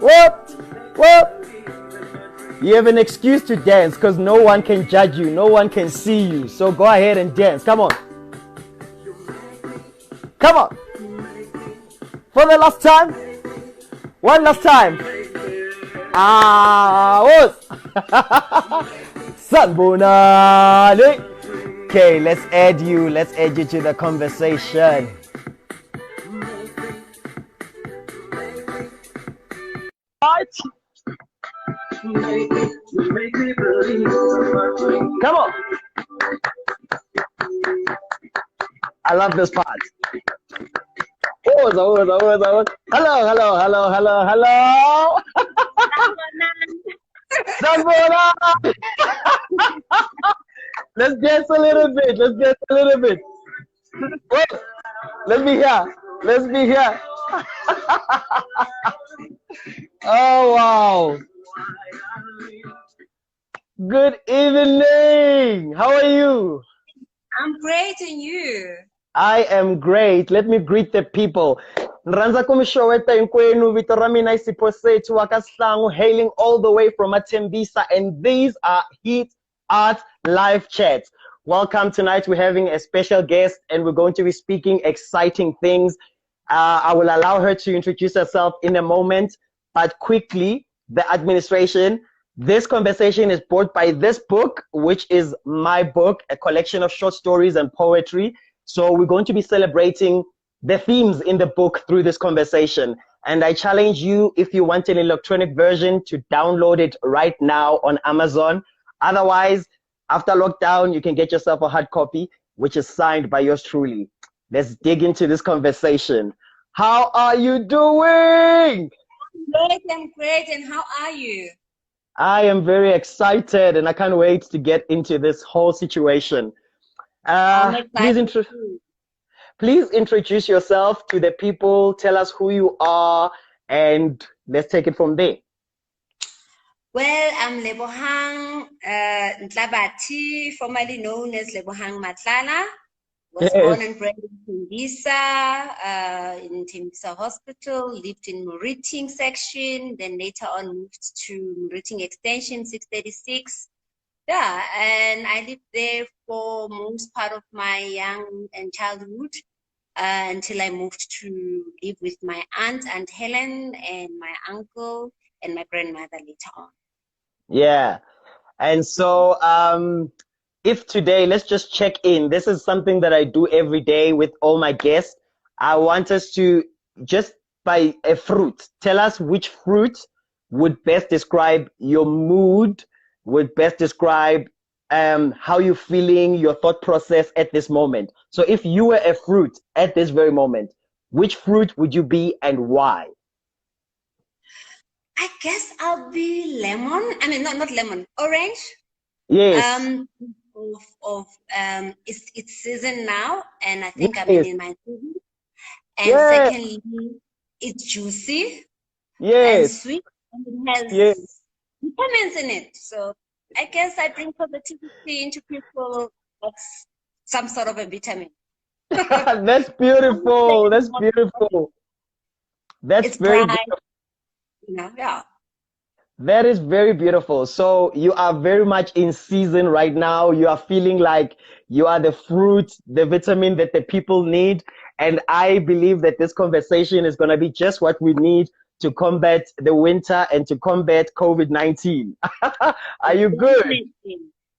What? What? You have an excuse to dance because no one can judge you, no one can see you. So go ahead and dance. Come on. Come on. For the last time. One last time. What? Sanbonani. Okay, let's add you to the conversation. Come on. I love this part. Hello. Let's dance a little bit. Wait, let's be here. Oh, wow. Good evening. How are you? I'm great, and you? I am great. Let me greet the people. Nranza kumshoweta inkwenu vitoramina isiposetu wakaslangu hailing all the way from Atembisa, and these are HE.ARTS live chats. Welcome. Tonight we're having a special guest and we're going to be speaking exciting things. I will allow her to introduce herself in a moment, but quickly, the administration. This conversation is brought by this book, which is my book, a collection of short stories and poetry. So we're going to be celebrating the themes in the book through this conversation. And I challenge you, if you want an electronic version, to download it right now on Amazon. Otherwise, after lockdown, you can get yourself a hard copy, which is signed by yours truly. Let's dig into this conversation. How are you doing? I'm great. And how are you? I am very excited and I can't wait to get into this whole situation. Please introduce yourself to the people, tell us who you are, and let's take it from there. Well, I'm Lebo Ntlabathi, formerly known as Lebo Matlala. Was born and bred in Tembisa, in Tembisa Hospital, lived in Muriting section, then later on moved to Muriting Extension 636. Yeah, and I lived there for most part of my young and childhood until I moved to live with my aunt Helen and my uncle and my grandmother later on. Yeah, and so if today, let's just check in. This is something that I do every day with all my guests. I want us to just by a fruit, tell us which fruit would best describe your mood, would best describe how you're feeling, your thought process at this moment. So if you were a fruit at this very moment, which fruit would you be and why? I guess I'll be lemon. I mean, not lemon, orange. Yes. It's season now, and I think I'm in my season. And secondly, it's juicy. Yes. And sweet, and it has vitamins in it. So I guess I bring positivity into people. That's some sort of a vitamin. That's beautiful. That's beautiful. That's it's very bright, beautiful. you know, yeah. That is very beautiful. So you are very much in season right now. You are feeling like you are the fruit, the vitamin that the people need. And I believe that this conversation is going to be just what we need to combat the winter and to combat COVID-19. Are you good?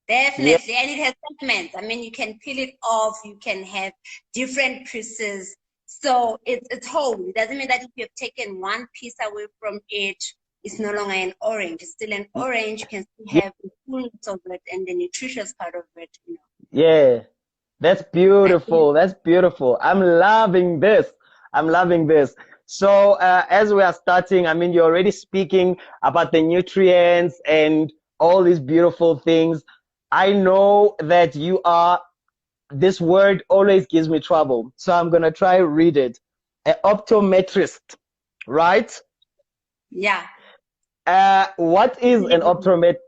Definitely. And it has segments. I mean, you can peel it off. You can have different pieces. So it's whole. It doesn't mean that if you have taken one piece away from it, it's no longer an orange. It's still an orange. You can still have the fullness of it and the nutritious part of it. You know. Yeah, that's beautiful. That's beautiful. I'm loving this. I'm loving this. So as we are starting, I mean, you're already speaking about the nutrients and all these beautiful things. I know that you are, this word always gives me trouble. So I'm going to try to read it. An optometrist, right? Yeah. What is an optometrist?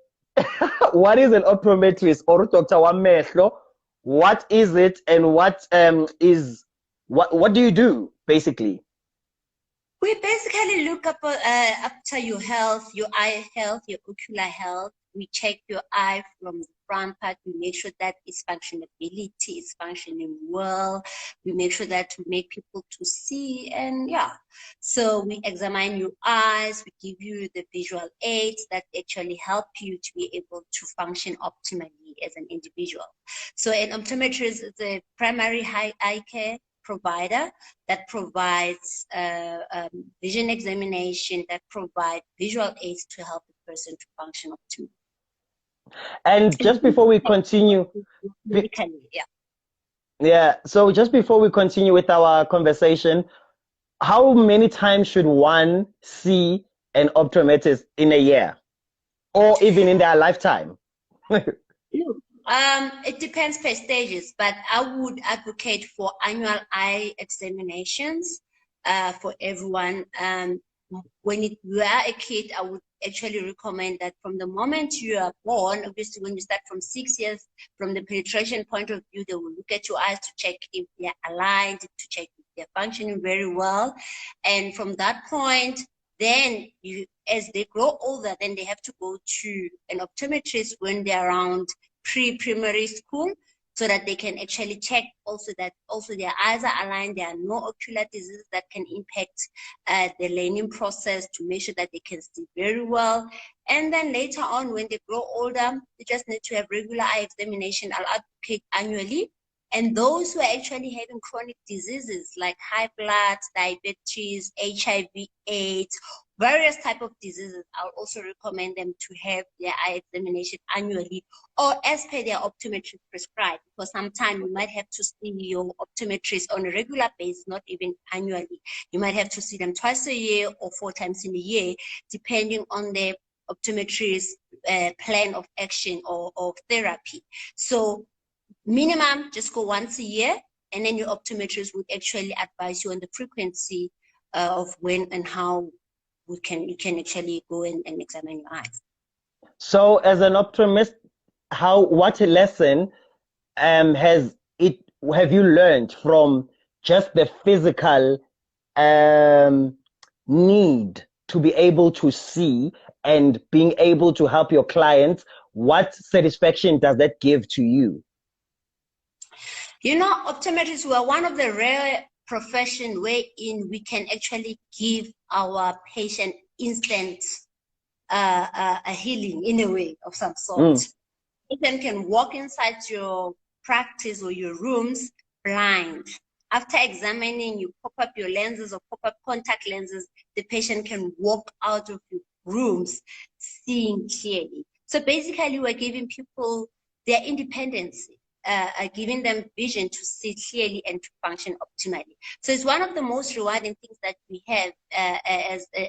What is an optometrist or Dr. Wamehlo? What is it, and what do you do basically? We basically look up after your health, your eye health, your ocular health. We check your eye from the front part. We make sure that its functionality is functioning well. We make sure that we make people to see, and yeah. So we examine your eyes. We give you the visual aids that actually help you to be able to function optimally as an individual. So an optometrist is a primary eye care provider that provides vision examination, that provide visual aids to help the person to function optimally. And just before we continue, yeah, so just before we continue with our conversation, how many times should one see an optometrist in a year or even in their lifetime? It depends per stages, but I would advocate for annual eye examinations for everyone. When you are a kid, I would actually recommend that from the moment you are born, obviously when you start from 6 years, from the penetration point of view, they will look at your eyes to check if they are aligned, to check if they're functioning very well. And from that point, then as they grow older, then they have to go to an optometrist when they're around pre-primary school, so that they can actually check also that their eyes are aligned, there are no ocular diseases that can impact the learning process, to make sure that they can see very well. And then later on, when they grow older, they just need to have regular eye examination. I'll advocate annually. And those who are actually having chronic diseases like high blood, diabetes, HIV/AIDS, various type of diseases, I'll also recommend them to have their eye examination annually or as per their optometrist prescribed, because sometimes you might have to see your optometrist on a regular basis, not even annually. You might have to see them twice a year or 4 times in a year, depending on the optometrist plan of action or therapy. So minimum, just go once a year, and then your optometrist would actually advise you on the frequency of when and how you can actually go and examine your eyes. So as an optometrist, what lesson have you learned from just the physical need to be able to see and being able to help your clients? What satisfaction does that give to you? You know, optometrists were one of the rare professions wherein we can actually give our patient instant a healing in a way of some sort. Patient can walk inside your practice or your rooms blind. After examining, you pop up your lenses or pop up contact lenses, the patient can walk out of your rooms seeing clearly. So basically, we're giving people their independence, giving them vision to see clearly and to function optimally. So it's one of the most rewarding things that we have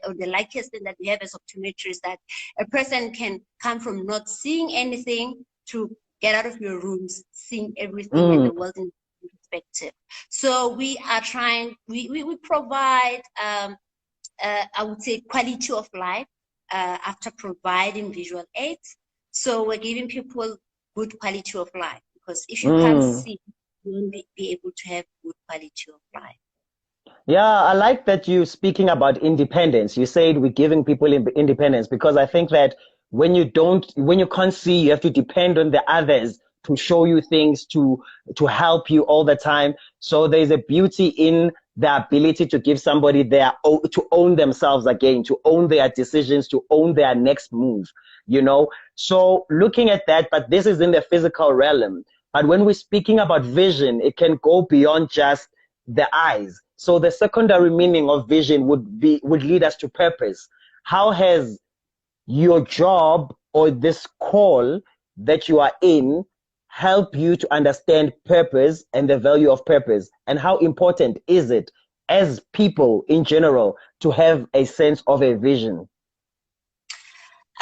or the luckiest thing that we have as optometrists, that a person can come from not seeing anything to get out of your rooms, seeing everything and the world in perspective. So we are trying, we provide, I would say, quality of life after providing visual aids. So we're giving people good quality of life, because if you can't see, you won't be able to have good quality of life. Yeah, I like that you're speaking about independence. You said we're giving people independence, because I think that when you can't see, you have to depend on the others to show you things, to help you all the time. So there's a beauty in the ability to give somebody to own themselves again, to own their decisions, to own their next move, you know? So looking at that, but this is in the physical realm. But when we're speaking about vision, it can go beyond just the eyes. So the secondary meaning of vision would lead us to purpose. How has your job or this call that you are in help you to understand purpose and the value of purpose? And how important is it as people in general to have a sense of a vision?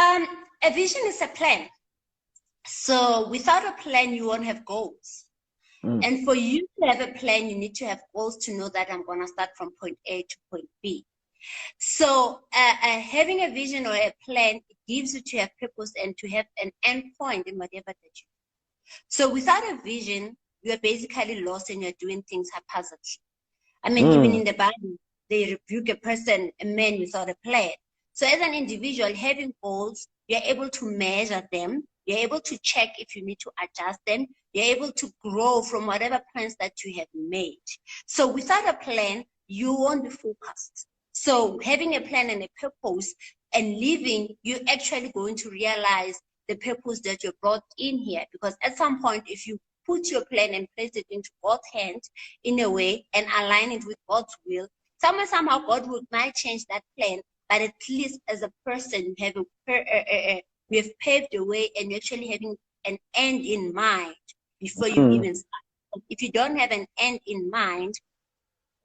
A vision is a plan. So without a plan, you won't have goals. And for you to have a plan, you need to have goals to know that I'm going to start from point A to point B. So having a vision or a plan, it gives you to have purpose and to have an end point in whatever that you do. So without a vision, you are basically lost and you're doing things haphazardly. I mean, even in the Bible, they rebuke a person, a man without a plan. So as an individual, having goals, you're able to measure them. You're able to check if you need to adjust them. You're able to grow from whatever plans that you have made. So without a plan, you won't be focused. So having a plan and a purpose and living, you're actually going to realize the purpose that you brought in here. Because at some point, if you put your plan and place it into God's hands in a way and align it with God's will, somehow God might change that plan, but at least as a person, we have paved the way and you're actually having an end in mind before you even start. If you don't have an end in mind,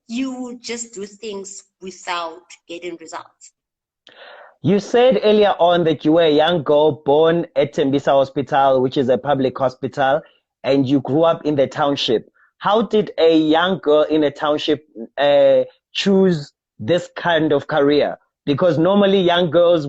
you will just do things without getting results. You said earlier on that you were a young girl born at Tembisa Hospital, which is a public hospital, and you grew up in the township. How did a young girl in a township choose this kind of career? Because normally young girls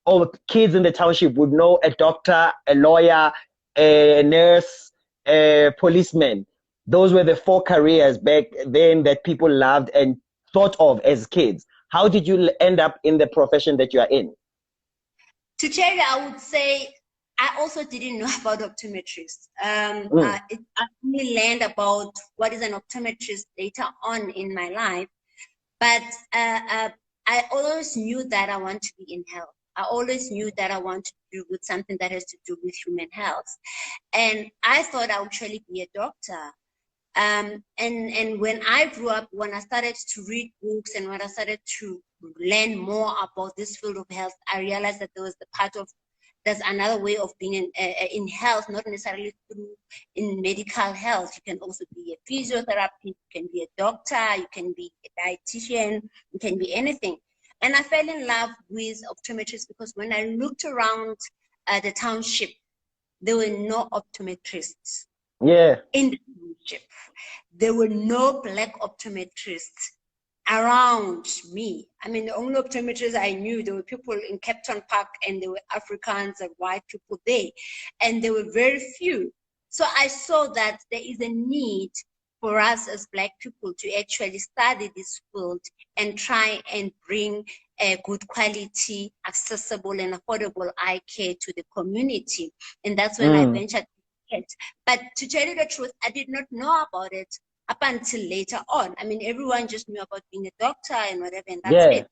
or kids in the township would know a doctor, a lawyer, a nurse, a policeman. Those were the 4 careers back then that people loved and thought of as kids. How did you end up in the profession that you are in? To tell you, I would say I also didn't know about optometrists. I only learned about what is an optometrist later on in my life. But I always knew that I want to be in health. I always knew that I want to do with something that has to do with human health. And I thought I would actually be a doctor. And when I grew up, when I started to read books and when I started to learn more about this field of health, I realized that there's another way of being in health, not necessarily through in medical health. You can also be a physiotherapist, you can be a doctor, you can be a dietitian, you can be anything. And I fell in love with optometrists because when I looked around the township, there were no optometrists. Yeah. In the township, there were no Black optometrists around me. I mean, the only optometrists I knew, there were people in Captain Park and there were Africans and white people there. And there were very few. So I saw that there is a need for us as Black people to actually study this field and try and bring a good quality, accessible and affordable eye care to the community. And that's when I ventured to it. But to tell you the truth, I did not know about it up until later on. I mean, everyone just knew about being a doctor and whatever, and that's it.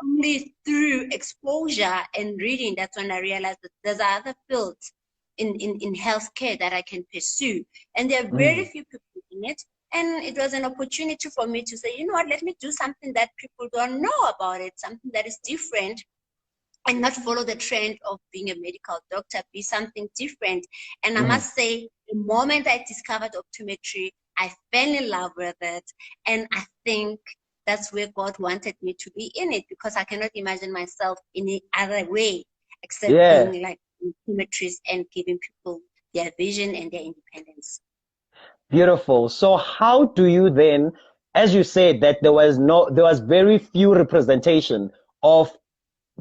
Only through exposure and reading, that's when I realized that there's other fields in healthcare that I can pursue. And there are very few people in it. And it was an opportunity for me to say, you know what, let me do something that people don't know about it, something that is different, and not follow the trend of being a medical doctor, be something different. And I must say, the moment I discovered optometry, I fell in love with it. And I think that's where God wanted me to be in it, because I cannot imagine myself in any other way except being like an optometrist and giving people their vision and their independence. Beautiful. So how do you then, as you said that there was very few representation of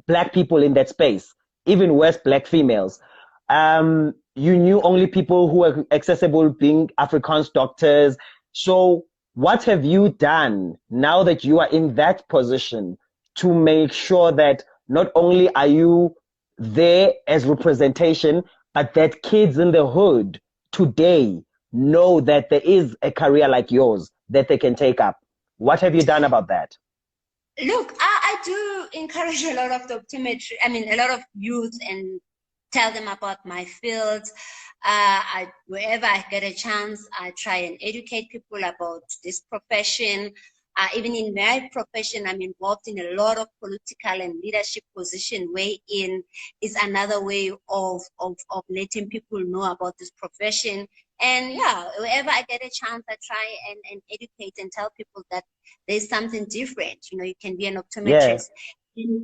Black people in that space, even worse, Black females. You knew only people who were accessible, being Afrikaans doctors. So what have you done now that you are in that position to make sure that not only are you there as representation, but that kids in the hood today know that there is a career like yours that they can take up? What have you done about that? Look, I do encourage a lot of the optometry, a lot of youth, and tell them about my field. Wherever I get a chance, I try and educate people about this profession. Even in my profession, I'm involved in a lot of political and leadership position, wherein is another way of letting people know about this profession. And yeah, wherever I get a chance, I try and educate and tell people that there's something different. You know, you can be an optometrist.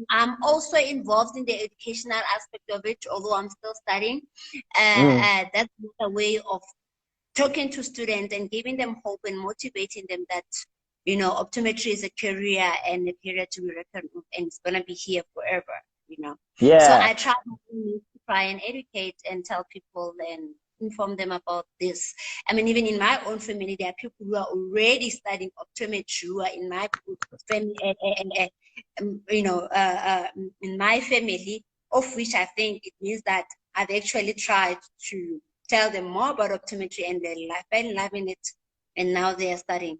I'm also involved in the educational aspect of it, although I'm still studying. That's a way of talking to students and giving them hope and motivating them that, you know, optometry is a career and a career to be reckoned with, and it's going to be here forever, you know. So I try and educate and tell people and inform them about this. I mean, even in my own family, there are people who are already studying optometry who are in my family, in my family, of which I think it means that I've actually tried to tell them more about optometry and they fell in love in it, and now they are studying.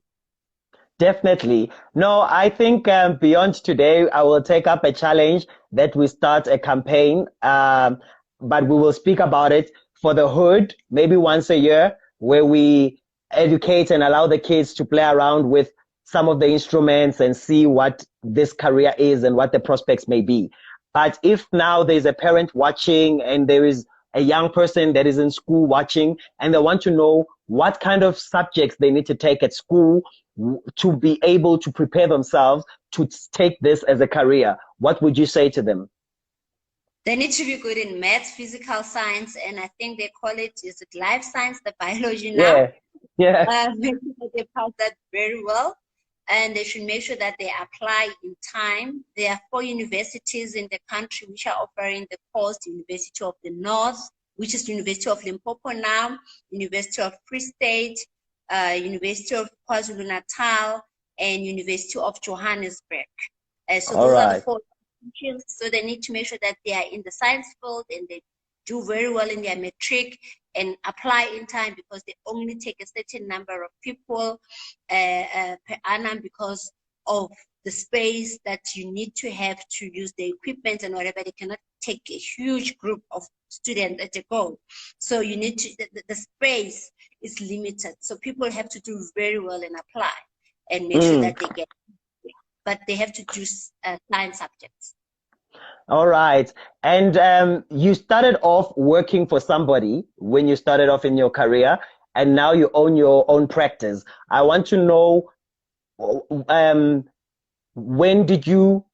Definitely. No, I think beyond today, I will take up a challenge that we start a campaign, but we will speak about it for the hood, maybe once a year, where we educate and allow the kids to play around with some of the instruments and see what this career is and what the prospects may be. But if now there's a parent watching and there is a young person that is in school watching and they want to know what kind of subjects they need to take at school to be able to prepare themselves to take this as a career, what would you say to them? They need to be good in maths, physical science, and I think they call it, is it life science, the biology now? Yeah. Make sure that they pass that very well. And they should make sure that they apply in time. There are 4 universities in the country which are offering the course: University of the North, which is University of Limpopo now, University of Free State, University of KwaZulu-Natal, and University of Johannesburg. So All those are the right. 4 institutions. So they need to make sure that they are in the science field and they do very well in their matric and apply in time, because they only take a certain number of people per annum because of the space that you need to have to use the equipment and whatever. They cannot take a huge group of students at a go. So you need to, the space is limited. So people have to do very well and apply and make sure that they get, but they have to do science subjects. All right. And you started off working for somebody when you started off in your career, and now you own your own practice. I want to know, when did you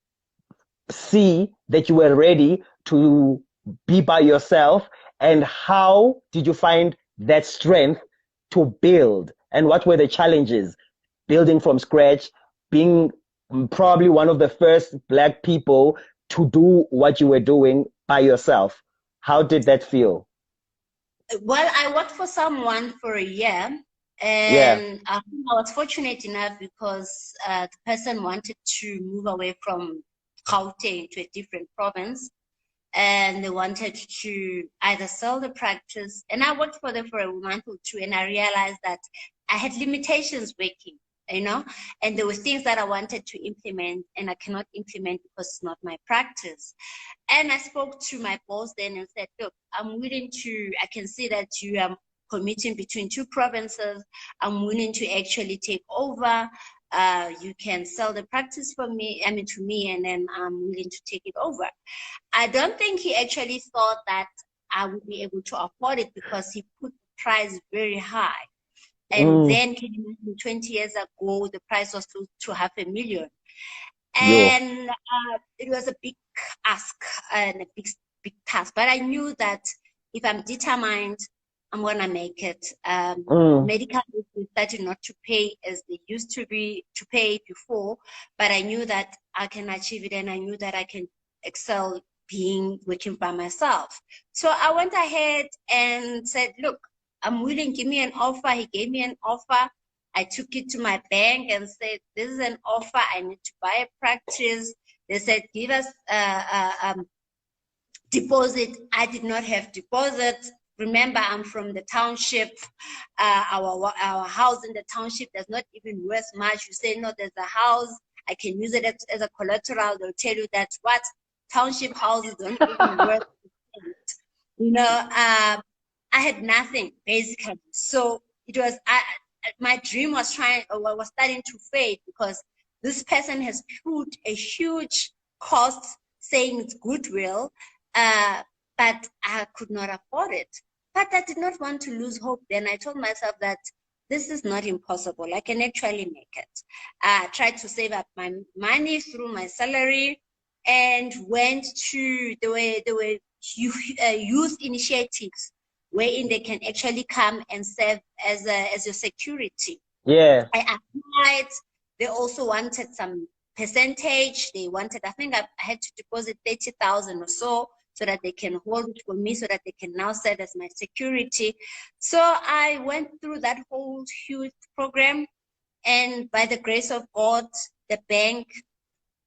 see that you were ready to be by yourself, and how did you find that strength to build? And what were the challenges building from scratch, being probably one of the first Black people to do what you were doing by yourself? How did that feel? Well, I worked for someone for a year, Yeah. and I was fortunate enough because the person wanted to move away from Gauteng to a different province, and they wanted to either sell the practice. And I worked for them for a month or 2, and I realized that I had limitations working, and there were things that I wanted to implement and I cannot implement because it's not my practice. And I spoke to my boss then and said, look, I can see that you are commuting between 2 provinces. I'm willing to actually take over. You can sell the practice to me, and then I'm willing to take it over. I don't think he actually thought that I would be able to afford it, because he put the price very high. And then 20 years ago, the price was close to $500,000. And it was a big ask and a big task. But I knew that if I'm determined, I'm going to make it. Medical is starting not to pay as they used to pay before, but I knew that I can achieve it, and I knew that I can excel working by myself. So I went ahead and said, look, I'm willing, give me an offer. He gave me an offer. I took it to my bank and said, this is an offer. I need to buy a practice. They said, give us deposit. I did not have deposit. Remember, I'm from the township. Our house in the township does not even worth much. You say, no, there's a house. I can use it as a collateral. They'll tell you that what township houses don't even worth it. I had nothing, basically. So it was, my dream was starting to fade, because this person has put a huge cost saying it's goodwill, but I could not afford it. But I did not want to lose hope. Then I told myself that this is not impossible. I can actually make it. I tried to save up my money through my salary and went to the youth initiatives, wherein they can actually come and serve as your security. Yeah. I applied. They also wanted some percentage. They wanted, I think I had to deposit 30,000 or so. so that they can hold it for me, so that they can now serve as my security. So I went through that whole huge program, and by the grace of God, the bank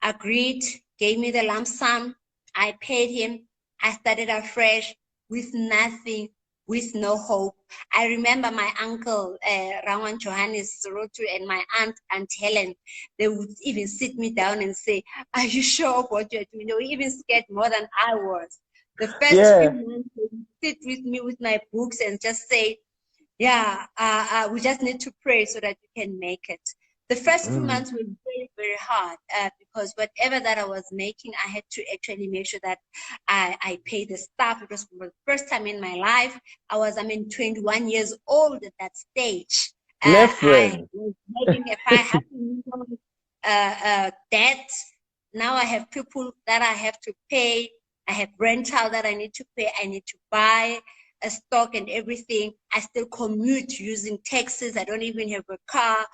agreed, gave me the lump sum. I paid him. I started afresh with nothing, with no hope. I remember my uncle, Rawan Johannes Rotu, and my Aunt Helen, they would even sit me down and say, "Are you sure of what you're doing?" They were even scared more than I was. The first few months, they would sit with me with my books and just say, "Yeah, we just need to pray so that you can make it." The first few months were very, very hard because whatever that I was making, I had to actually make sure that I paid the staff. It was for the first time in my life. I was, 21 years old at that stage. I was having a 500 million debt. Now I have people that I have to pay. I have rental that I need to pay. I need to buy a stock and everything. I still commute using taxis. I don't even have a car.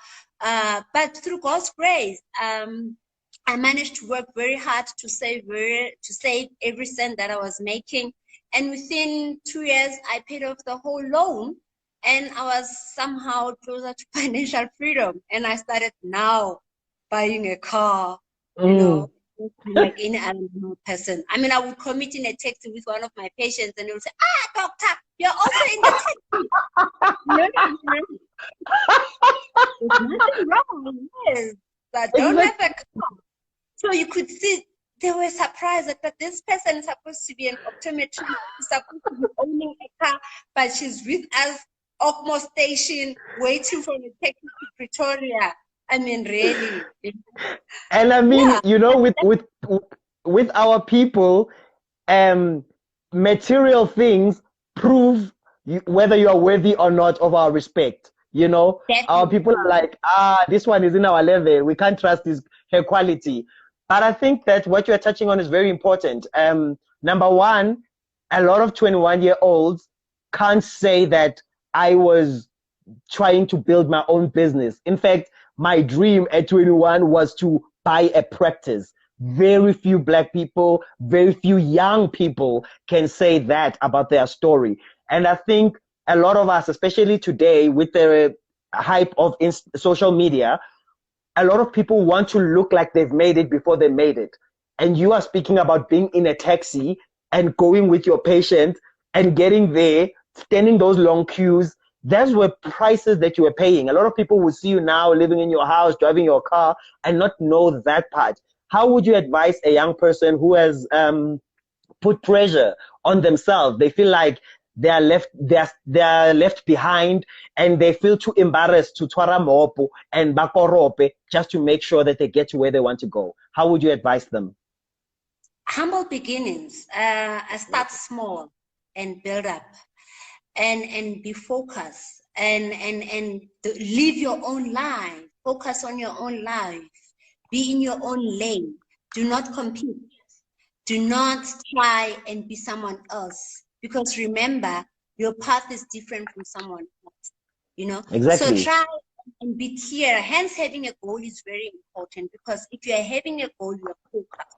But through God's grace, I managed to work very hard to save every cent that I was making. And within 2 years, I paid off the whole loan, and I was somehow closer to financial freedom. And I started now buying a car, you know, like any other normal person. I would commit in a taxi with one of my patients, and they would say, "Doctor, you're also in the taxi." There's nothing wrong, yes, but don't have a car. So you could see they were surprised that this person is supposed to be an optometrist, is supposed to be owning a car, but she's with us, Okmo Station, waiting for the taxi to Pretoria. Really. And with our people, material things prove whether you are worthy or not of our respect. Definitely. Our people are like, this one is in our level. We can't trust her quality. But I think that what you're touching on is very important. Number one, a lot of 21-year-olds can't say that I was trying to build my own business. In fact, my dream at 21 was to buy a practice. Very few Black people, very few young people can say that about their story. And I think a lot of us, especially today with the hype of social media, a lot of people want to look like they've made it before they made it. And you are speaking about being in a taxi and going with your patient and getting there, standing those long queues. Those were prices that you were paying. A lot of people will see you now living in your house, driving your car, and not know that part. How would you advise a young person who has put pressure on themselves? They feel like they are left behind, and they feel too embarrassed to twara mopo and bakorope just to make sure that they get to where they want to go. How would you advise them? Humble beginnings. Start small and build up, and be focused, and live your own life. Focus on your own life. Be in your own lane. Do not compete. Do not try and be someone else, because remember, your path is different from someone else, Exactly. So try and be clear. Hence, having a goal is very important, because if you are having a goal, you are focused.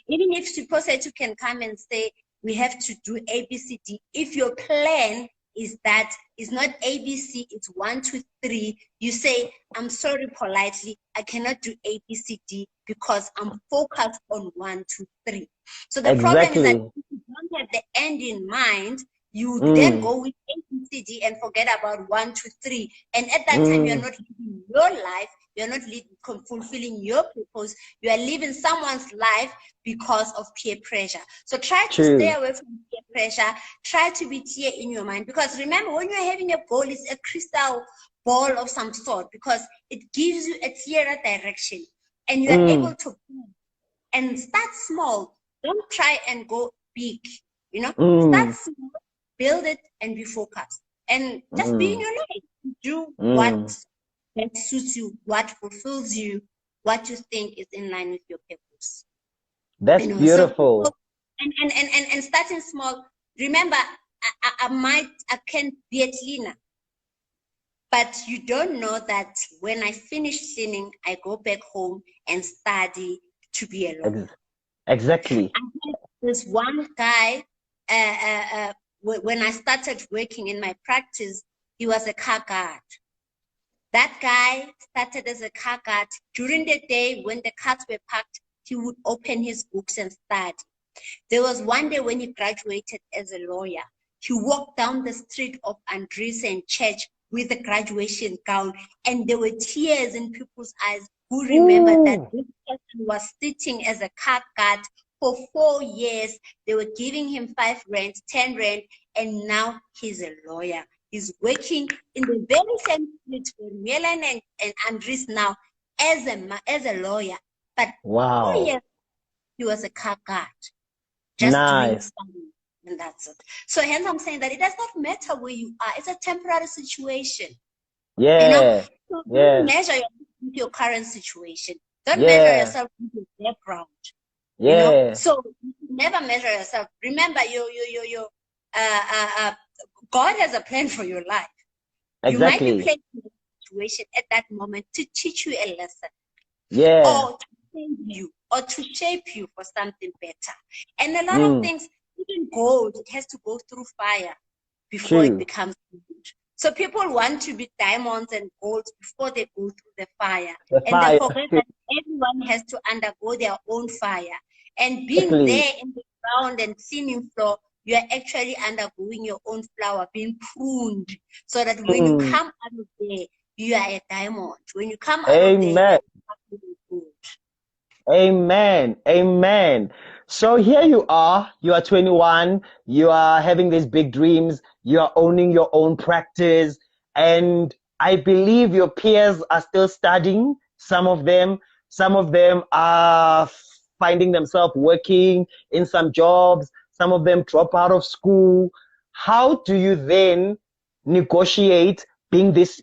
Even if suppose that you can come and say, we have to do ABCD. If your plan is that it's not ABC, it's 1, 2, 3, you say, "I'm sorry, politely, I cannot do ABCD because I'm focused on 1, 2, 3. So the problem is that if you don't have the end in mind, you then go with ABCD and forget about 1, 2, 3. And at that time, you're not living your life. You're not fulfilling your purpose. You are living someone's life because of peer pressure. So try to stay away from peer pressure. Try to be clear in your mind. Because remember, when you're having a goal, it's a crystal ball of some sort, because it gives you a clearer direction. And you are able to plan. And start small. Don't try and go big. Start small, build it, and be focused. And just be in your lane. Do what that suits you, what fulfills you, what you think is in line with your purpose. That's beautiful. So, and starting small. Remember, I can't be a cleaner, but you don't know that when I finish cleaning, I go back home and study to be a lawyer. Exactly. And then this one guy, when I started working in my practice, he was a car guard. That guy started as a car guard. During the day when the cars were parked, he would open his books and study. There was one day when he graduated as a lawyer. He walked down the street of Andresen Church with a graduation gown, and there were tears in people's eyes who remembered that this person was sitting as a car guard for 4 years. They were giving him 5 rand, 10 rand, and now he's a lawyer. He's working in the very same street where Milan and Andres now as a lawyer. But 4 years he was a car guard. Just doing something, and that's it. So hence I'm saying that it does not matter where you are. It's a temporary situation. Yeah. You know? So Yeah. don't measure with your current situation. Don't measure yourself with your background. Yeah. You know? So never measure yourself. Remember, God has a plan for your life. Exactly. You might be placed in a situation at that moment to teach you a lesson. Yeah. Or to save you, or to shape you for something better. And a lot of things, even gold, it has to go through fire before it becomes gold. So people want to be diamonds and golds before they go through the fire. And they forget that everyone has to undergo their own fire. And being there in the ground and cleaning floor, you are actually undergoing your own flower, being pruned, so that when you come out of there, you are a diamond. When you come out of there, Amen. Amen. So here you are 21, you are having these big dreams, you are owning your own practice, and I believe your peers are still studying. Some of them are finding themselves working in some jobs, some of them drop out of school. How do you then negotiate being this?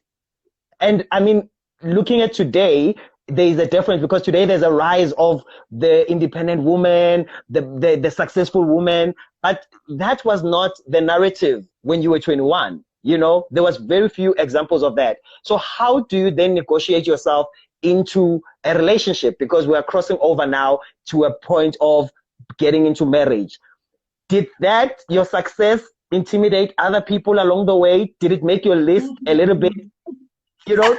And I mean, looking at today, there is a difference because today there's a rise of the independent woman, the successful woman, but that was not the narrative when you were 21. You know, there was very few examples of that. So how do you then negotiate yourself into a relationship? Because we are crossing over now to a point of getting into marriage. Did that, your success, intimidate other people along the way? Did it make your list a little bit? You know,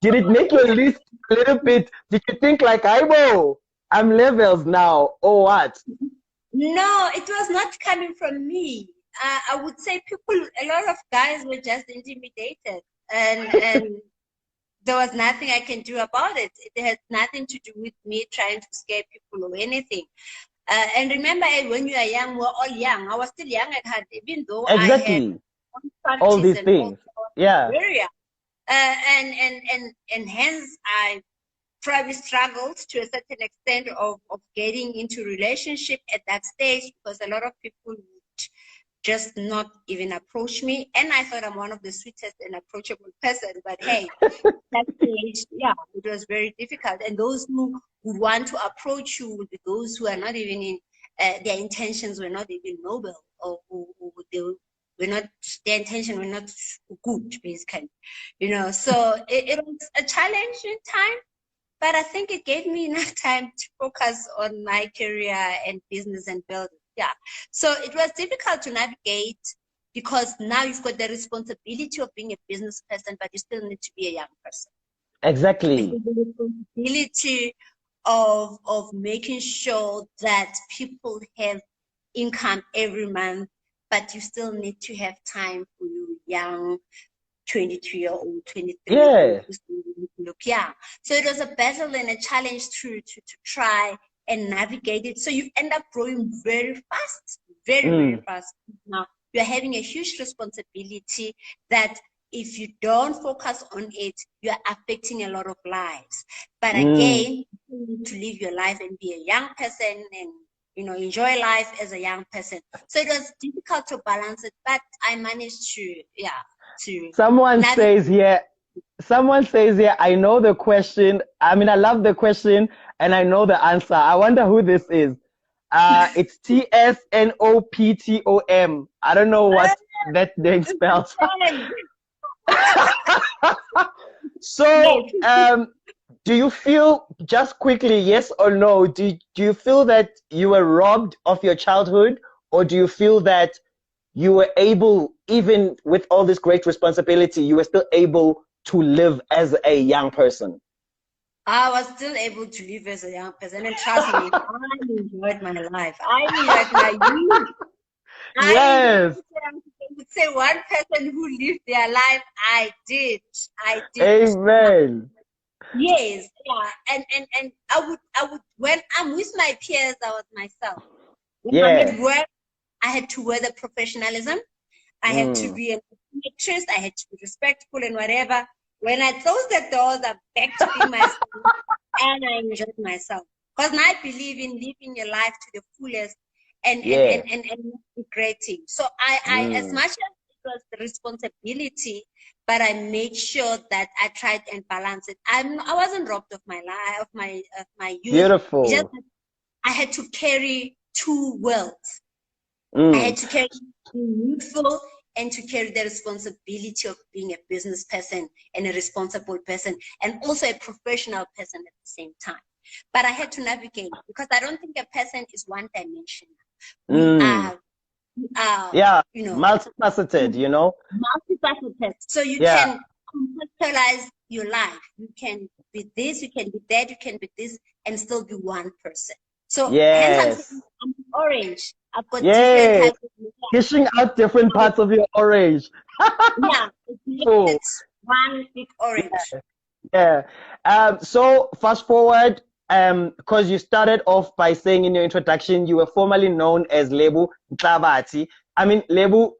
did it make your list a little bit? Did you think like, I'm levels now, or what? No, it was not coming from me. I would say a lot of guys were just intimidated, and there was nothing I can do about it. It had nothing to do with me trying to scare people or anything. And remember, when you are young, we're all young. I was still young at heart, even though I had all these things. Yeah. And hence I probably struggled to a certain extent of getting into relationship at that stage, because a lot of people would just not even approach me. And I thought I'm one of the sweetest and approachable person, but hey, that stage, yeah, it was very difficult. And those who would want to approach you would be those who are not even in, their intentions were not even noble, or they were not, their intention were not good, basically, you know. So it was a challenging time, but I think it gave me enough time to focus on my career and business and building. Yeah. So it was difficult to navigate, because now you've got the responsibility of being a business person, but you still need to be a young person. Exactly. The responsibility of making sure that people have income every month, but you still need to have time for your young 22-year-old, 23-year-old who's look young. So it was a battle and a challenge to try and navigate it. So you end up growing very fast, very fast. Now you're having a huge responsibility that if you don't focus on it, you're affecting a lot of lives. But again, you need to live your life and be a young person and, you know, enjoy life as a young person. So it was difficult to balance it, but I managed to, Someone says here, I know the question. I mean, I love the question and I know the answer. I wonder who this is. It's TSNOPTOM. I don't know what that name spells. So, Do you feel, just quickly, yes or no, do you feel that you were robbed of your childhood, or do you feel that you were able, even with all this great responsibility, you were still able to live as a young person? I was still able to live as a young person, and trust me, I enjoyed my life. I enjoyed my youth. I enjoyed Yes. it. I would say one person who lived their life. I did. I did. Amen. Yes, yeah. And I would when I'm with my peers, I was myself. When I'm Yeah. at work, I had to wear the professionalism. I had to Mm. be an actress. I had to be respectful and whatever. When I closed the doors, I'm back to being myself, and I enjoyed myself. Because I believe in living your life to the fullest Yeah. and regretting. So I as Mm. much as it was the responsibility, but I made sure that I tried and balance it. I wasn't robbed of my life, of my youth. It's just Beautiful. that I had to carry two worlds. I Mm. had to carry being youthful and to carry the responsibility of being a business person and a responsible person and also a professional person at the same time. But I had to navigate because I don't think a person is one dimensional. We Mm. are, we are, Yeah. you know, Multifaceted, you know? multifaceted. So you Yeah. can contextualize your life. You can be this, you can be that, you can be this, and still be one person. So hence I'm saying Yes. I'm orange. I've got different Yay. types of Dishing out different makeup. parts of your orange. Yeah, it makes Cool. it one big orange. Yeah. So fast forward, because you started off by saying in your introduction you were formerly known as Lebo Ntlabathi. I mean Lebo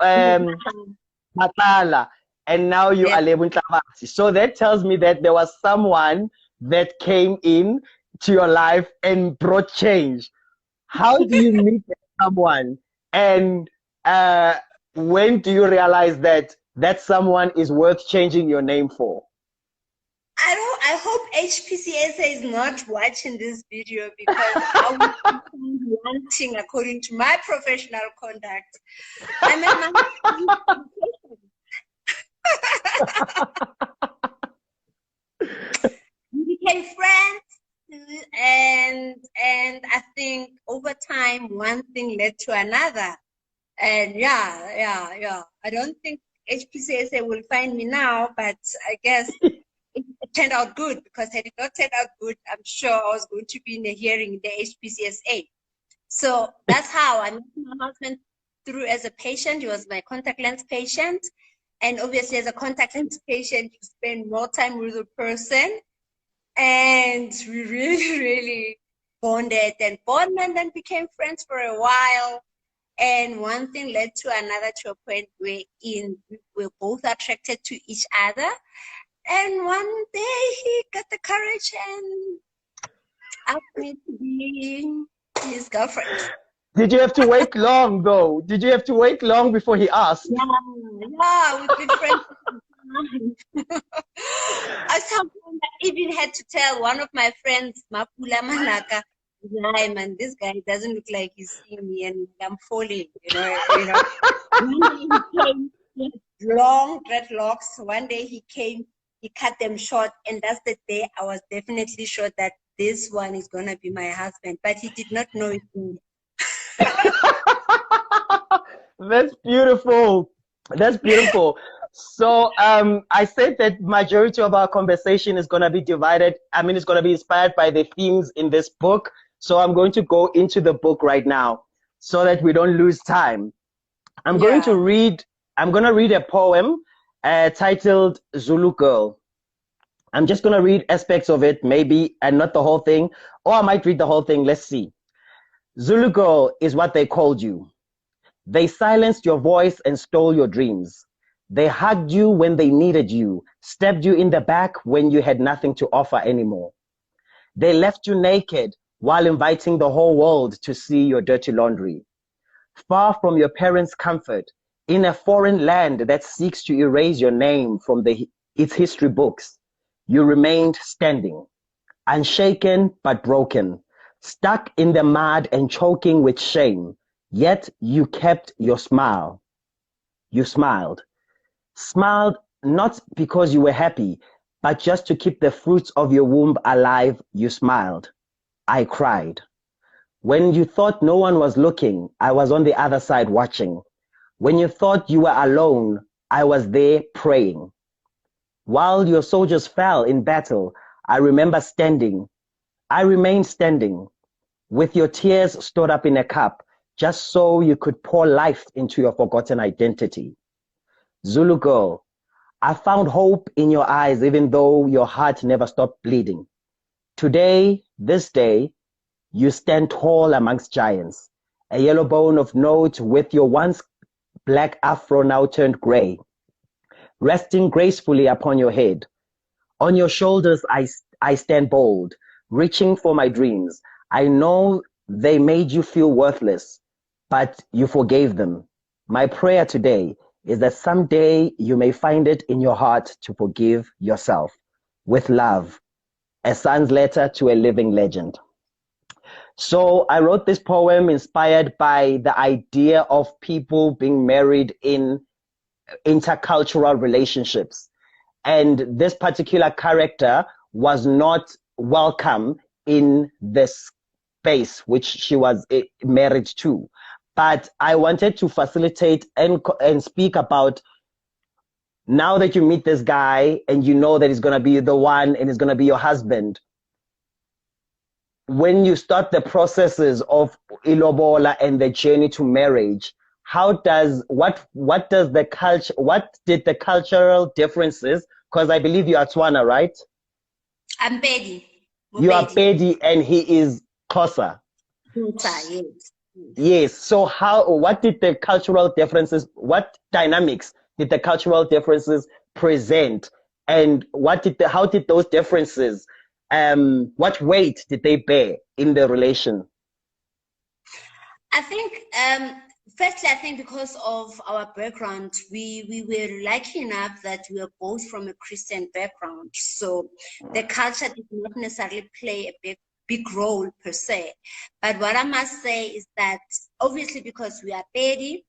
Matala, and now you Yeah. are Lebo Ntlabathi. So that tells me that there was someone that came in to your life and brought change. How do you meet someone, and uh, when do you realize that that someone is worth changing your name for? I hope HPCSA is not watching this video because I would be wanting according to my professional conduct. I met my we became friends and I think over time one thing led to another. And yeah. I don't think HPCSA will find me now, but I guess it turned out good because had it not turned out good, I'm sure I was going to be in a hearing in the HPCSA. So that's how I met my husband through as a patient. He was my contact lens patient. And obviously, as a contact lens patient, you spend more time with the person. And we really, really bonded and then became friends for a while. And one thing led to another to a point where we're both attracted to each other. And one day he got the courage and asked me to be his girlfriend. Did you have to wait long though? Did you have to wait long before he asked? Yeah, we've been friends for some time. At some point, I even had to tell one of my friends, Mapula Malaka, "Hey, man, this guy doesn't look like he's seeing me, and I'm falling." One day he came, he had long dreadlocks. One day he came, he cut them short, and that's the day I was definitely sure that this one is gonna be my husband. But he did not know it. That's beautiful. That's beautiful. So I said that majority of our conversation is going to be divided. I mean, it's going to be inspired by the themes in this book. So I'm going to go into the book right now so that we don't lose time. I'm going to Yeah. read. I'm going to read a poem titled Zulu Girl. I'm just going to read aspects of it, maybe, and not the whole thing, or I might read the whole thing. Let's see. Zulu Girl is what they called you. They silenced your voice and stole your dreams. They hugged you when they needed you, stabbed you in the back when you had nothing to offer anymore. They left you naked while inviting the whole world to see your dirty laundry. Far from your parents' comfort, in a foreign land that seeks to erase your name from its history books, you remained standing, unshaken but broken, stuck in the mud and choking with shame. Yet you kept your smile. You smiled. Smiled not because you were happy, But just to keep the fruits of your womb alive, you smiled. I cried. When you thought no one was looking, I was on the other side watching. When you thought you were alone, I was there praying. While your soldiers fell in battle, I remember standing. I remained standing, with your tears stored up in a cup, just so you could pour life into your forgotten identity. Zulu Girl, I found hope in your eyes even though your heart never stopped bleeding. Today, this day, you stand tall amongst giants, a yellow bone of note with your once black afro now turned gray, resting gracefully upon your head. On your shoulders, I stand bold, reaching for my dreams. I know they made you feel worthless, but you forgave them. My prayer today is that someday you may find it in your heart to forgive yourself. With love, a son's letter to a living legend. So I wrote this poem inspired by the idea of people being married in intercultural relationships. And this particular character was not welcome in this space which she was married to. But I wanted to facilitate and speak about, now that you meet this guy and you know that he's going to be the one and he's going to be your husband, when you start the processes of ilobola and the journey to marriage, what did the cultural differences, because I believe you are Tswana, right? I'm Pedi. You are Pedi and he is Xhosa. Yes. Yes. So what dynamics did the cultural differences present, and how did those differences, what weight did they bear in the relation? I think, firstly, I think because of our background, we were lucky enough that we were both from a Christian background. So the culture did not necessarily play a big role per se. But what I must say is that obviously because we are Pedi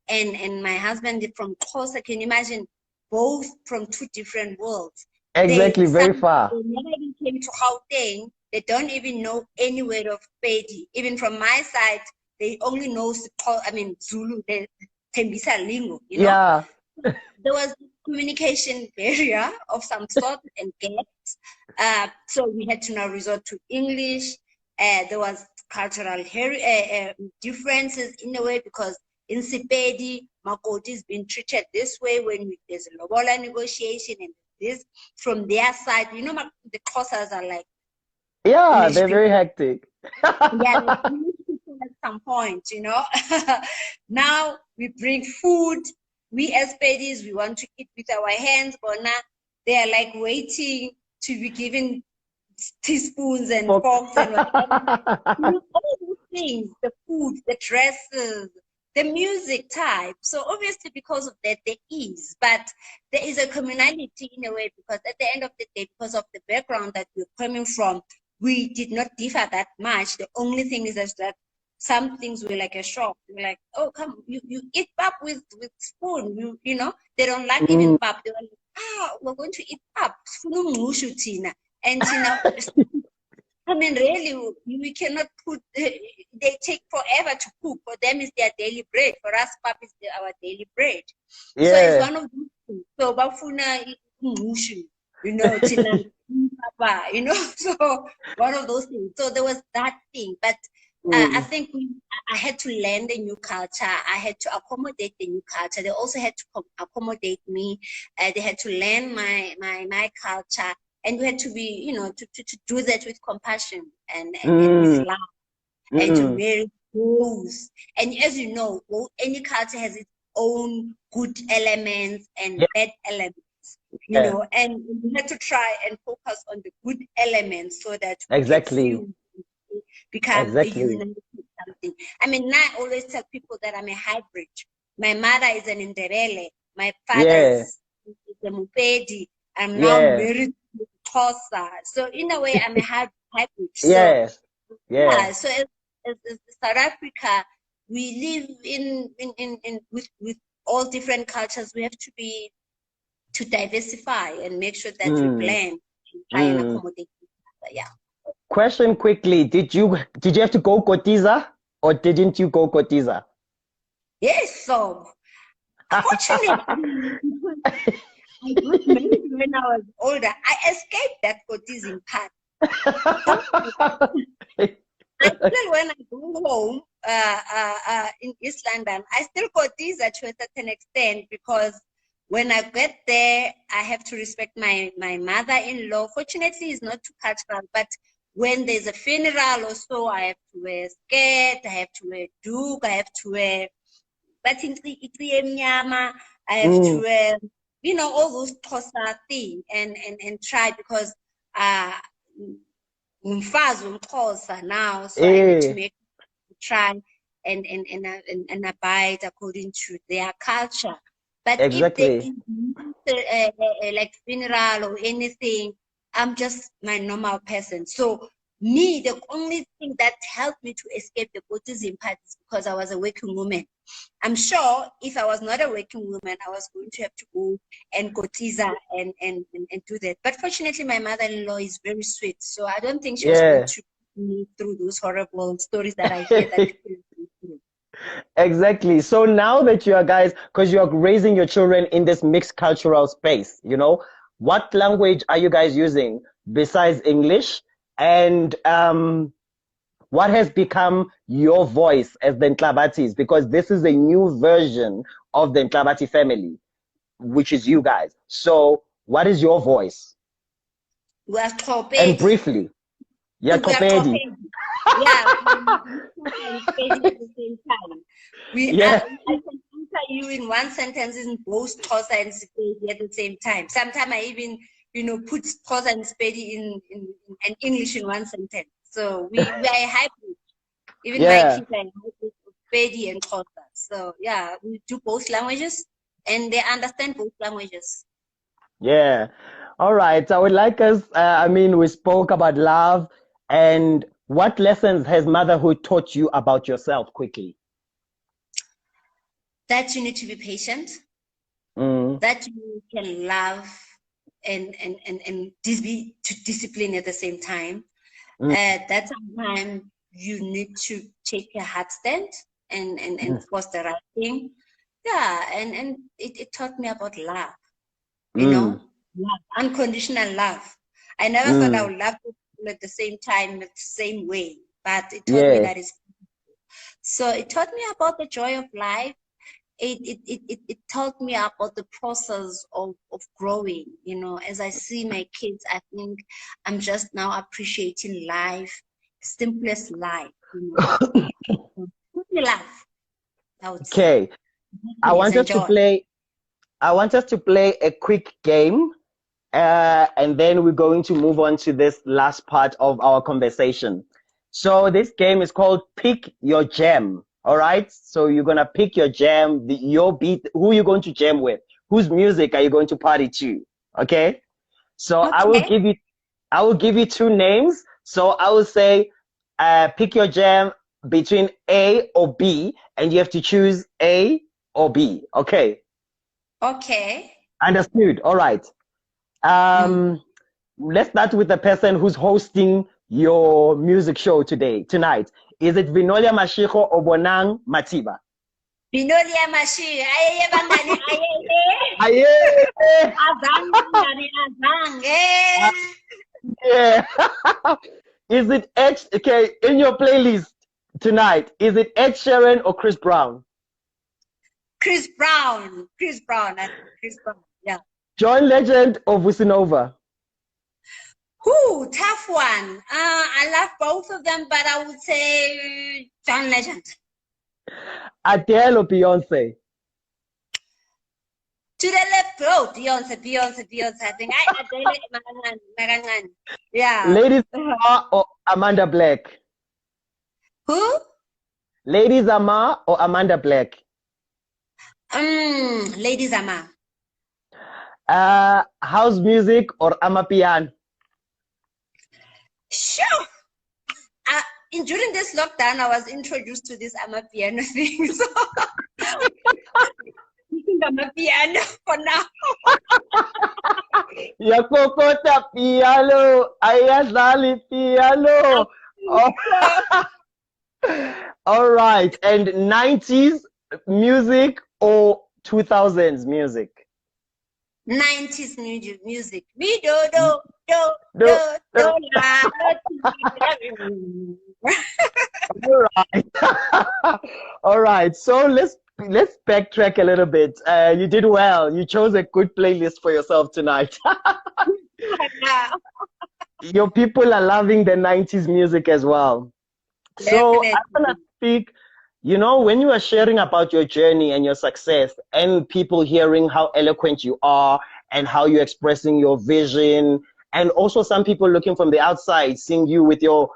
and my husband is from Xhosa, can you imagine, both from two different worlds? Exactly, very far. They never even came to Gauteng. They don't even know any word of Pedi. Even from my side, they only know Zulu, the Tembisa lingo, you know? Yeah. There was communication barrier of some sort and gaps. So we had to now resort to English. There was cultural differences in a way because in Sepedi, Makoti is being treated this way when there's a lobola negotiation and this from their side. You know, the Xhosas are like, yeah, they're very hectic. Yeah, at some point, you know. Now we bring food. We as Pedis, we want to eat with our hands, but now they are like waiting to be given teaspoons and forks and whatever. All those things, the food, the dresses, the music type. So obviously because of that, there is, but there is a communality in a way because at the end of the day, because of the background that we're coming from, we did not differ that much. The only thing is that some things were like a shock. We're like, oh, come, you eat pap with spoon. You know, they don't like even pap. They were like, we're going to eat pap. And Tina, I mean, really, we cannot put, they take forever to cook. For them, it's their daily bread. For us, pap is our daily bread. Yeah. So it's one of those things. So, bafuna, you know, Tina, you know, so one of those things. So there was that thing. But I think I had to learn the new culture. I had to accommodate the new culture. They also had to accommodate me. They had to learn my culture. And we had to be, you know, to do that with compassion and with love and to marry those. And as you know, any culture has its own good elements and bad elements, you know, and we had to try and focus on the good elements so that we become a united something. I mean, now I always tell people that I'm a hybrid. My mother is an Ndebele. My father is a Mupedi. I'm now married to Xhosa. So in a way, I'm a hybrid. So, so as South Africa, we live with all different cultures. We have to be to diversify and make sure that we blend and try and accommodate each other. Yeah. Question quickly, did you have to go Kotiza or didn't you go Kotiza? Yes, so fortunately, I got married when I was older. I escaped that Kotism part. Until when I go home in East London, I still Kotiza to a certain extent, because when I get there, I have to respect my mother-in-law. Fortunately, it's not too cultural, but when there's a funeral or so, I have to wear skirt, I have to wear duke, I have to wear, I have to wear, you know, all those Xhosa things and try, because umfazi umXhosa now, so I need to try and abide according to their culture. But exactly. if there is like funeral or anything, I'm just my normal person. So me, the only thing that helped me to escape the Buddhism part is because I was a working woman. I'm sure if I was not a working woman, I was going to have to go and Kotiza and do that. But fortunately, my mother-in-law is very sweet, so I don't think she was going to put me through those horrible stories that I hear that people go through. Exactly. So now that you are guys, because you are raising your children in this mixed cultural space, you know, what language are you guys using besides English? And what has become your voice as the Ntlabathis? Because this is a new version of the Ntlabathi family, which is you guys. So what is your voice? We are And briefly. Yeah, Kopedi. Yeah, we at the same time. I can answer you in one sentence in both Xhosa and Sepedi at the same time. Sometimes I even, you know, put Xhosa and Sepedi in English in one sentence. So we are a hybrid. Even my kids are a hybrid of Sepedi and Xhosa. So yeah, we do both languages, and they understand both languages. Yeah. All right. I would like us, I mean, we spoke about love, and what lessons has motherhood taught you about yourself quickly? That you need to be patient, that you can love and be to discipline at the same time. That sometimes you need to take a hard stand and force the right thing. Yeah, and it taught me about love, you know, love, unconditional love. I never thought I would love people at the same time, the same way, but it taught me that it's so it taught me about the joy of life. It taught me about the process of growing. You know, as I see my kids, I think I'm just now appreciating life, simplest life. You know, simply life. I would say. I want us to play. I want us to play a quick game, and then we're going to move on to this last part of our conversation. So this game is called Pick Your Jam. All right. So you're gonna pick your jam, your beat. Who are you going to jam with? Whose music are you going to party to? Okay. So I will give you two names. So I will say, pick your jam between A or B, and you have to choose A or B. Okay. Okay. Understood. All right. Let's start with the person who's hosting your music show tonight. Is it Vinolia Mashiko or Bonang Matiba? Vinolia Mashiko. Ayeye bangani ayeye. Azang. Yeah. Is it in your playlist tonight, is it Ed Sheeran or Chris Brown? Chris Brown. Yeah. John Legend or Vusinova? Who tough one. I love both of them, but I would say John Legend. Adele or Beyonce? To the left, Beyonce. I think Adele. Yeah. Ladies Ama or Amanda Black? Who? Ladies Ama or Amanda Black? Ladies Ama. House music or Amapiano? Sure. During this lockdown, I was introduced to this Amapiano thing. So piano for now. Yakokota piano, ayadlali piano. Oh. All right. And 90s music or 2000s music? 90s music. Me do do do Do, do do. do la. All right. All right. So let's backtrack a little bit. You did well. You chose a good playlist for yourself tonight. Your people are loving the 90s music as well. So Definitely. I want to speak, you know, when you are sharing about your journey and your success and people hearing how eloquent you are and how you're expressing your vision, and also some people looking from the outside, seeing you with your,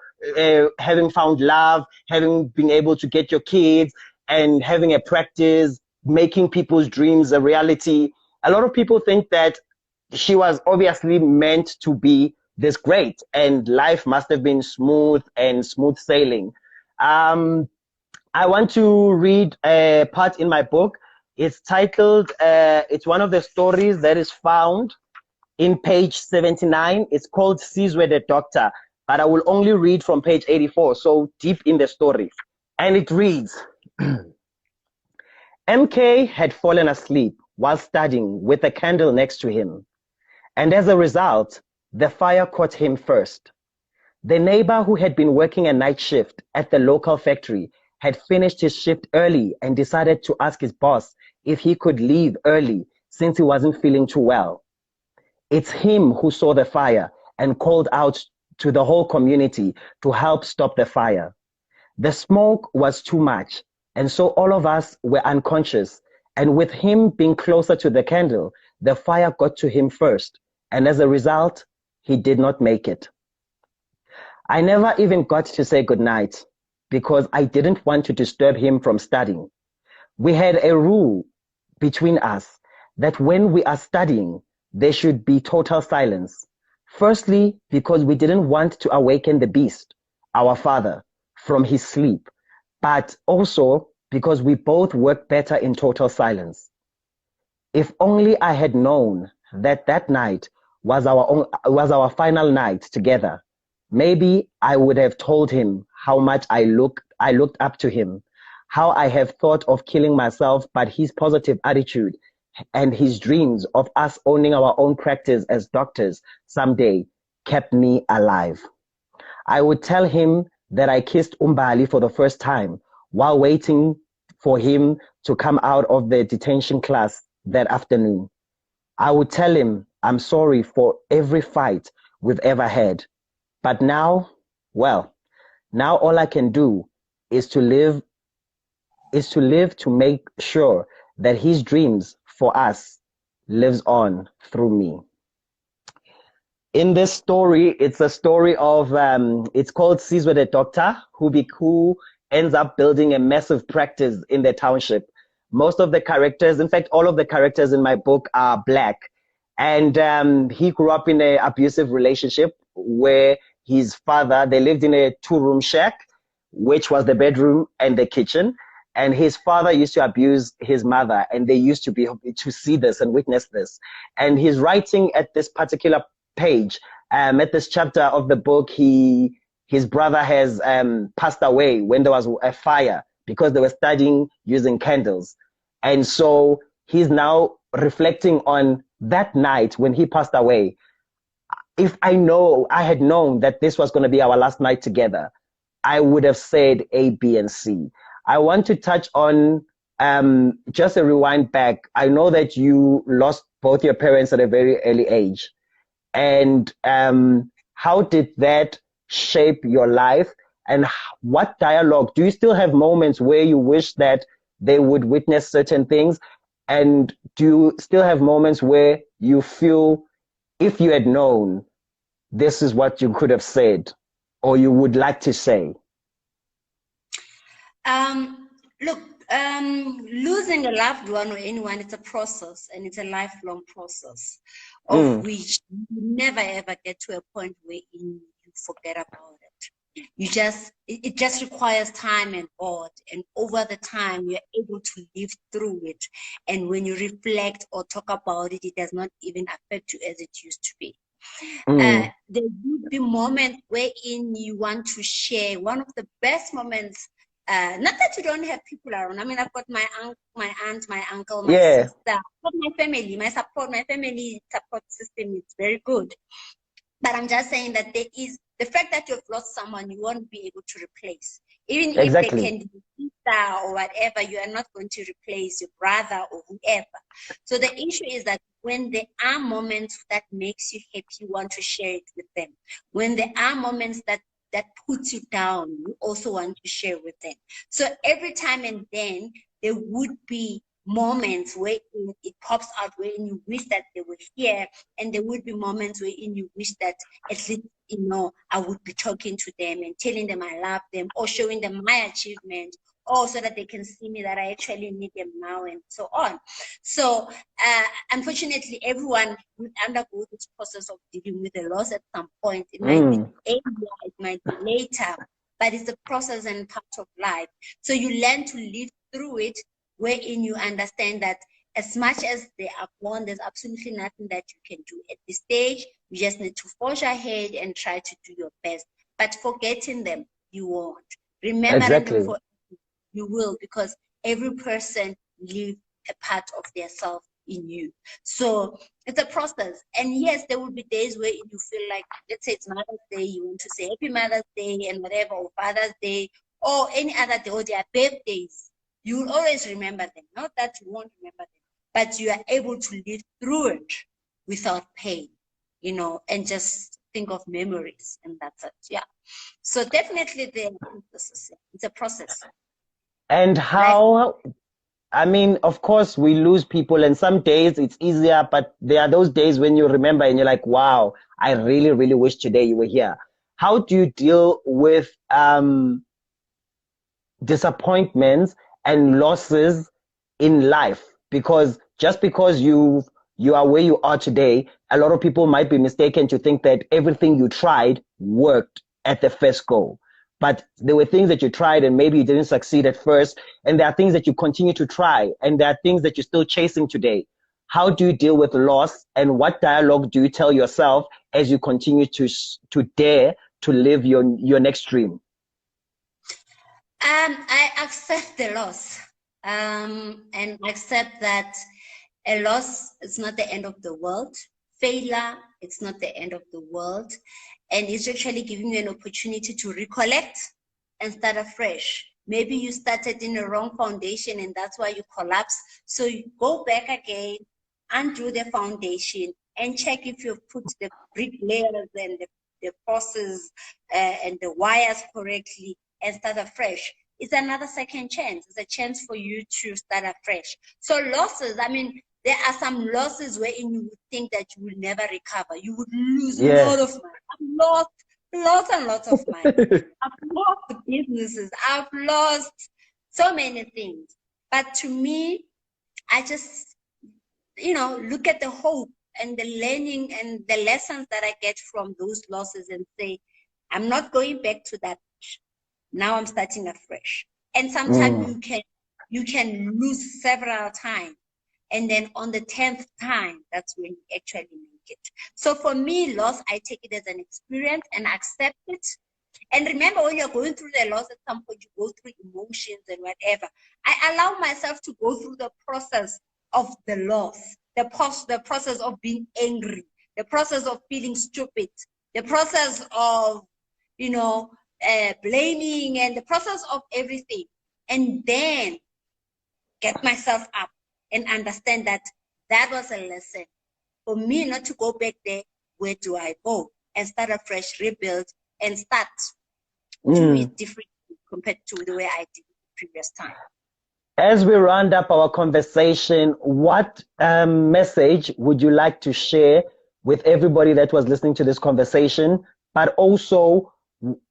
having found love, having been able to get your kids and having a practice, making people's dreams a reality. A lot of people think that she was obviously meant to be this great and life must have been smooth and smooth sailing. Um, I want to read a part in my book. It's titled, it's one of the stories that is found in page 79. It's called Cesar De Tota, but I will only read from page 84, so deep in the story. And it reads, MK had fallen asleep while studying with a candle next to him. And as a result, the fire caught him first. The neighbor who had been working a night shift at the local factory had finished his shift early and decided to ask his boss if he could leave early since he wasn't feeling too well. It's him who saw the fire and called out to the whole community to help stop the fire. The smoke was too much, and so all of us were unconscious, and with him being closer to the candle, the fire got to him first, and as a result, he did not make it. I never even got to say goodnight because I didn't want to disturb him from studying. We had a rule between us that when we are studying, there should be total silence. Firstly, because we didn't want to awaken the beast, our father, from his sleep, but also because we both work better in total silence. If only I had known that that night was our final night together, maybe I would have told him how much I looked up to him, how I have thought of killing myself, but his positive attitude and his dreams of us owning our own practice as doctors someday kept me alive. I would tell him that I kissed Umbali for the first time while waiting for him to come out of the detention class that afternoon. I would tell him I'm sorry for every fight we've ever had. But now, well, now all I can do is to live to make sure that his dreams for us lives on through me. In this story, it's a story of, it's called Cesar De Tota, who ends up building a massive practice in the township. Most of the characters, in fact, all of the characters in my book are Black. And he grew up in an abusive relationship where his father, they lived in a 2-room shack, which was the bedroom and the kitchen. And his father used to abuse his mother, and they used to be to see this and witness this. And he's writing at this particular page, at this chapter of the book, his brother has passed away when there was a fire because they were studying using candles. And so he's now reflecting on that night when he passed away. If I had known that this was going to be our last night together, I would have said A, B, and C. I want to touch on just a rewind back. I know that you lost both your parents at a very early age. And how did that shape your life? And what dialogue? Do you still have moments where you wish that they would witness certain things? And do you still have moments where you feel if you had known, this is what you could have said or you would like to say? Look, losing a loved one or anyone, it's a process, and it's a lifelong process of which you never ever get to a point where you forget about it. It just requires time and thought, and over the time you're able to live through it. And when you reflect or talk about it, it does not even affect you as it used to be. There would be moments wherein you want to share one of the best moments. Not that you don't have people around. I mean, I've got my aunt, my uncle, my sister, I've got my family, my family support system is very good. But I'm just saying that there is the fact that you've lost someone you won't be able to replace. Even if they can be sister or whatever, you are not going to replace your brother or whoever. So the issue is that when there are moments that makes you happy, you want to share it with them. When there are moments that puts you down, you also want to share with them. So every time and then there would be moments where it pops out, where you wish that they were here, and there would be moments where you wish that at least, you know, I would be talking to them and telling them I love them, or showing them my achievement, or so that they can see me that I actually need them now, and so on. So unfortunately, everyone would undergo this process of dealing with the loss at some point. It might be earlier, it might be later, but it's a process and part of life. So you learn to live through it, wherein you understand that as much as they are gone, there's absolutely nothing that you can do at this stage. You just need to forge ahead and try to do your best. But forgetting them, you won't. Remembering them for you will, because every person lives a part of their self in you. So it's a process. And yes, there will be days where you feel like, let's say it's Mother's Day, you want to say Happy Mother's Day and whatever, or Father's Day, or any other day, or their birthdays. You will always remember them. Not that you won't remember them, but you are able to live through it without pain, you know, and just think of memories, and that's it. Yeah. So definitely it's a process. And how, I mean, of course we lose people, and some days it's easier, but there are those days when you remember and you're like, wow, I really, really wish today you were here. How do you deal with disappointments and losses in life? Because just because you are where you are today, a lot of people might be mistaken to think that everything you tried worked at the first go. But there were things that you tried and maybe you didn't succeed at first, and there are things that you continue to try, and there are things that you're still chasing today. How do you deal with loss, and what dialogue do you tell yourself as you continue to dare to live your next dream? I accept the loss, and accept that a loss is not the end of the world. Failure, it's not the end of the world. And it's actually giving you an opportunity to recollect and start afresh. Maybe you started in a wrong foundation and that's why you collapse. So you go back again, undo the foundation, and check if you've put the brick layers and the forces and the wires correctly, and start afresh. It's another second chance. It's a chance for you to start afresh. So losses, I mean, there are some losses wherein you would think that you will never recover. You would lose a lot of money. I've lost lots and lots of money. I've lost businesses. I've lost so many things. But to me, I just, you know, look at the hope and the learning and the lessons that I get from those losses and say, I'm not going back to that. Now I'm starting afresh. And sometimes you can lose several times. And then on the 10th time, that's when you actually make it. So for me, loss, I take it as an experience and accept it. And remember, when you're going through the loss, at some point you go through emotions and whatever. I allow myself to go through the process of the loss, the process of being angry, the process of feeling stupid, the process of, you know, blaming, and the process of everything. And then get myself up and understand that that was a lesson. For me not to go back there, where do I go? And start a fresh rebuild and start do it differently compared to the way I did the previous time. As we round up our conversation, what message would you like to share with everybody that was listening to this conversation, but also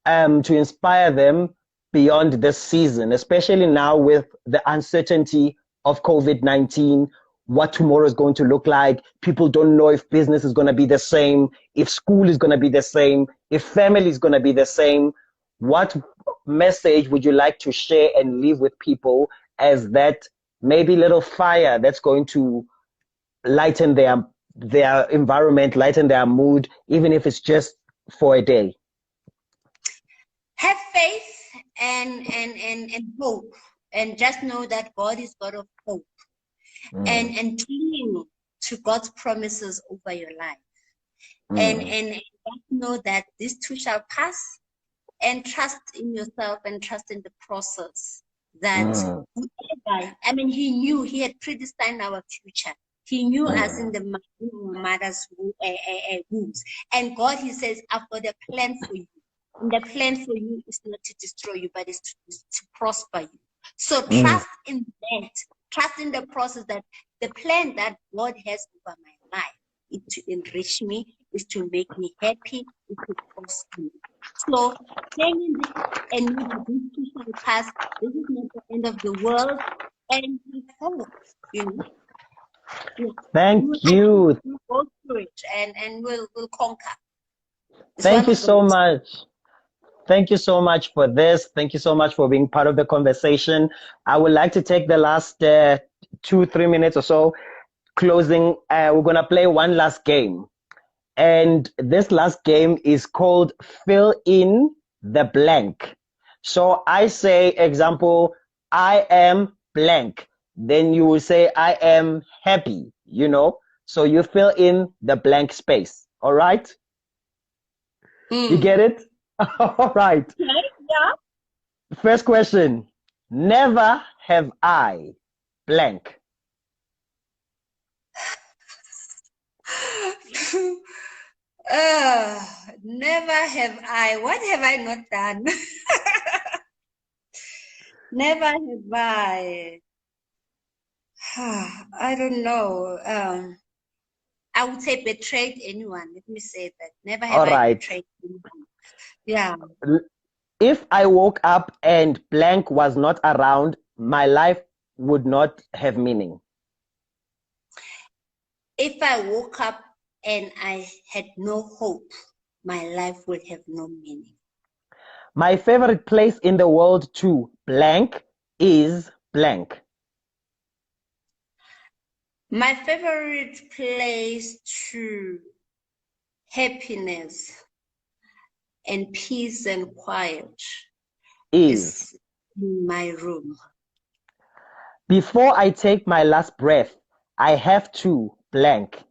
to inspire them beyond this season, especially now with the uncertainty of COVID-19, what tomorrow is going to look like? People don't know if business is going to be the same, if school is going to be the same, if family is going to be the same. what message would you like to share and leave with people as that maybe little fire that's going to lighten their environment, lighten their mood, even if it's just for a day? Have faith and hope, and just know that God is God of hope, and cling to God's promises over your life, and just know that this too shall pass, and trust in yourself and trust in the process. That whoever, I mean, he knew, he had predestined our future. He knew us in the mother's wombs, and God, he says, I've got a plan for you. And the plan for you is not to destroy you, but it's to prosper you. So trust in that. Trust in the process, that the plan that God has over my life is to enrich me, is to make me happy, is to prosper me. So hang in there and know that this too shall pass. This is not the end of the world, and hope, you know. Yeah. Thank you. We'll go through it, and we'll conquer. Thank you so much. Thank you so much for this. Thank you so much for being part of the conversation. I would like to take the last 2-3 minutes or so closing. We're going to play one last game. And this last game is called Fill in the Blank. So I say, example, I am blank. Then you will say, I am happy, you know. So you fill in the blank space. All right? You get it? All right. Yeah. First question. Never have I blank. Never have I. What have I not done? Never have I. I don't know. I would say betrayed anyone. Let me say that. Never have I betrayed anyone. Yeah. If I woke up and blank was not around, my life would not have meaning. If I woke up and I had no hope, my life would have no meaning. My favorite place in the world to blank is blank. My favorite place to happiness and peace and quiet is in my room. Before I take my last breath, I have to blank.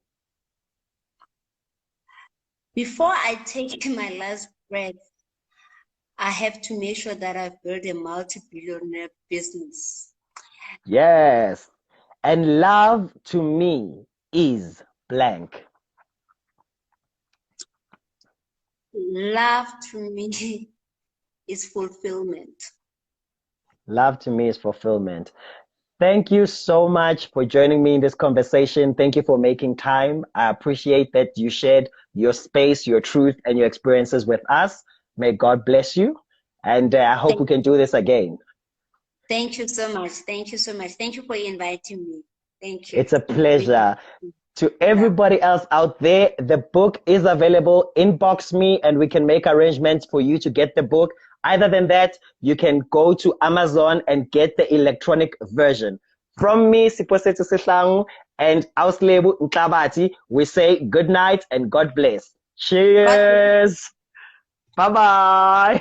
Before I take my last breath, I have to make sure that I've built a multi-billionaire business. Yes. And love to me is blank. Love to me is fulfillment. Love to me is fulfillment. Thank you so much for joining me in this conversation. Thank you for making time. I appreciate that you shared your space, your truth, and your experiences with us. May God bless you. And I hope we can do this again. Thank you so much. Thank you so much. Thank you for inviting me. Thank you. It's a pleasure. To everybody else out there, the book is available. Inbox me and we can make arrangements for you to get the book. Other than that, you can go to Amazon and get the electronic version. From me, Siposethu Sihlangu and Awsi Lebo Ntlabathi, we say good night and God bless. Cheers. Bye-bye.